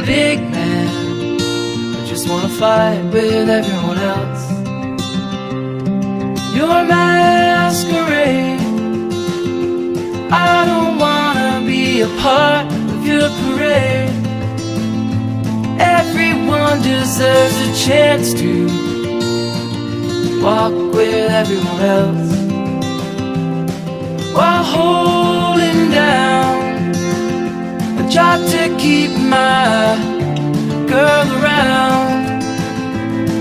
big man, I just wanna fight with everyone else. Your masquerade, I don't wanna be a part of your parade. Everyone deserves a chance to walk with everyone else, while holding down a job to keep my girl around,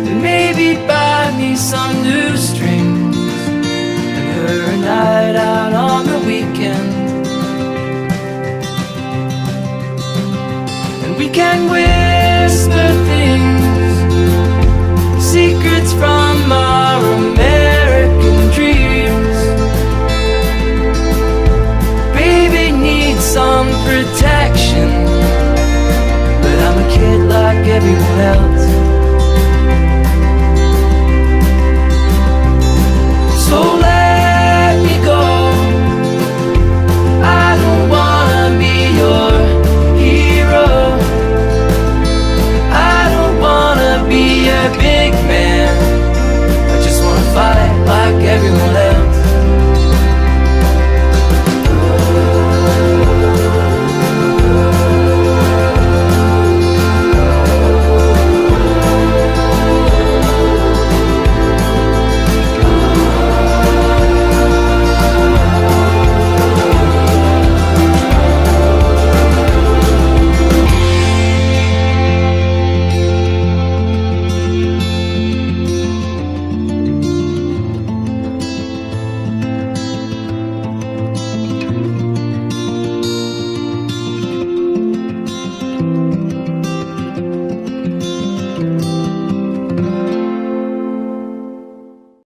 and maybe buy me some new strings and her a night out on the weekend. And we can whisper things, secrets from our American dreams. Baby needs some protection, but I'm a kid like everyone else.